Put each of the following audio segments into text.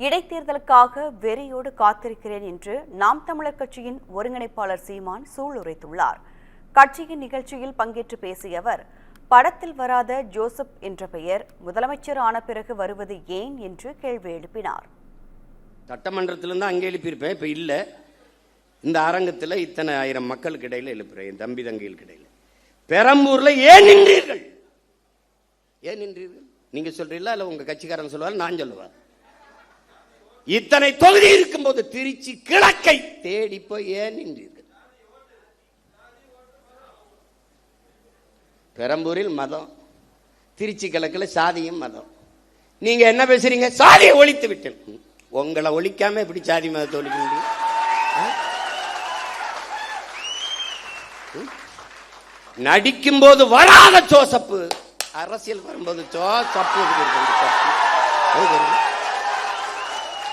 இடைத்தேர்தலுக்காக வெறியோடு காத்திருக்கிறேன் என்று நாம் தமிழர் கட்சியின் ஒருங்கிணைப்பாளர் சீமான் சூளுரைத்துள்ளார். கட்சியின் நிகழ்ச்சியில் பங்கேற்று பேசிய அவர், படத்தில் வராத ஜோசப் என்ற பெயர் முதலமைச்சர் ஆன பிறகு வருவது ஏன் என்று கேள்வி எழுப்பினார். சட்டமன்றத்திலிருந்து அங்கே எழுப்பியிருப்பேன், இப்ப இல்ல. இந்த அரங்கத்தில் இத்தனை ஆயிரம் மக்களுக்கு இடையில எழுப்புறேன், என் தம்பி தங்கைகளுக்கு இடையில. பெரம்பூர்ல ஏன் நின்றீர்கள்? ஏன் நின்றீர்கள்? நீங்க சொல்றீங்களா இல்ல உங்க கட்சிக்காரன் சொல்லுவார், நான் சொல்லுவார்? இத்தனை தொகுதி இருக்கும் போது திருச்சி கிழக்கை தேடி போய் ஏன் நின்றீர்கள்? பெரம்பூரில் மதம், திருச்சி கிழக்கில் சாதியும் மதம். நீங்க என்ன பேசுறீங்க? சாதியை ஒழித்து விட்டேன். உங்களை ஒழிக்காம எப்படி சாதி மதத்தை ஒழிக்க முடியும்? நடிக்கும் போது வராத ஜோசப், அரசியல் வரும்போது ஜோசப்.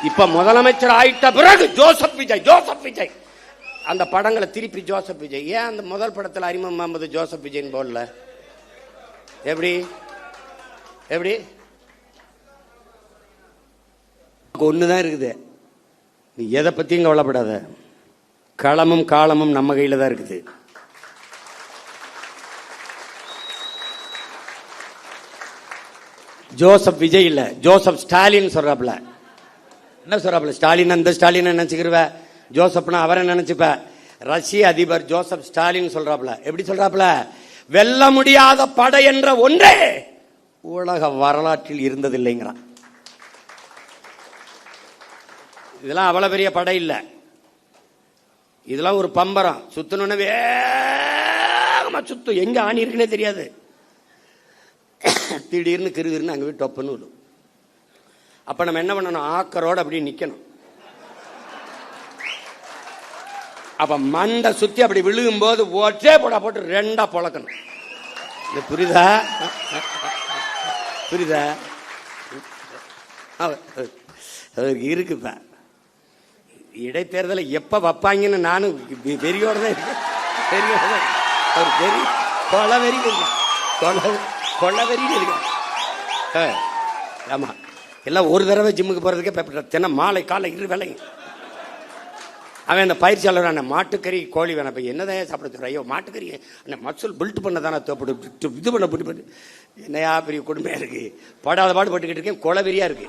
இப்ப முதலமைச்சர் ஆயிட்ட பிறகு ஜோசப் விஜய், ஜோசப் விஜய். அந்த படங்களை திருப்பி ஜோசப் விஜய். ஏன் அந்த முதல் படத்தில் அறிமுகம் முகமது ஜோசப் விஜய்னு போடல? எப்படி எப்படி ஒண்ணுதான் இருக்குது. நீ எதை பத்தியும் கவலைப்படாத, களமும் காலமும் நம்ம கையில தான் இருக்குது. ஜோசப் விஜய் இல்ல, ஜோசப் ஸ்டாலின் சொல்றாப்ல. என்ன சொல்றாப்ல? ஸ்டாலின் அந்த ஸ்டாலின் நினைச்சுக்கிருவ, ஜோசப்னா அவரை நினைச்சுப்ப. ரஷ்ய அதிபர் ஜோசப் ஸ்டாலின் சொல்றாப்ல. எப்படி சொல்றாப்ல? வெல்ல முடியாத படை என்ற ஒன்றே உலக வரலாற்றில் இருந்ததில்லைங்கிறான். இதெல்லாம் அவ்வளவு பெரிய படை இல்ல, இதெல்லாம் ஒரு பம்பரம். சுத்தணும்னு வேகமா சுத்தும், எங்க ஆணி இருக்குன்னே தெரியாது. திடீர்னு கிருகிருன்னு அங்கே போய் டொப்புன்னு விடும். அப்ப நம்ம என்ன பண்ணணும்? ஆக்கரோடு அப்படி நிக்கணும். அப்ப மண்டை சுத்தி அப்படி விழுகும் போது ஒற்றே போடா போட்டு ரெண்டா பொழக்கணும். இது புரியுதா? புரியுதா? இருக்குப்ப இடைத்தேர்தலை எப்ப வைப்பாங்கன்னு நானும் வெறியோட தான் இருக்கேன். அவர் வெறி கொலை வெறி கொலை வெறி இருக்கு. ஆமா, எல்லாம் ஒரு தடவை ஜிம்முக்கு போறதுக்கே தினம் மாலை காலை இரு வேலைங்க. அவன் அந்த பயிற்சியாளர் மாட்டுக்கறி கோழி வேணாம், இப்போ என்னதான் சாப்பிட சொல்ற? ஐயோ மாட்டுக்கறி மசூல் பில்ட் பண்ண தானே தேவைப்படும், இது பண்ண என்னையா பெரிய கொடுமையா இருக்கு. படாத பாடு பட்டுக்கிட்டு இருக்கேன், கொலை வெறியா இருக்கு.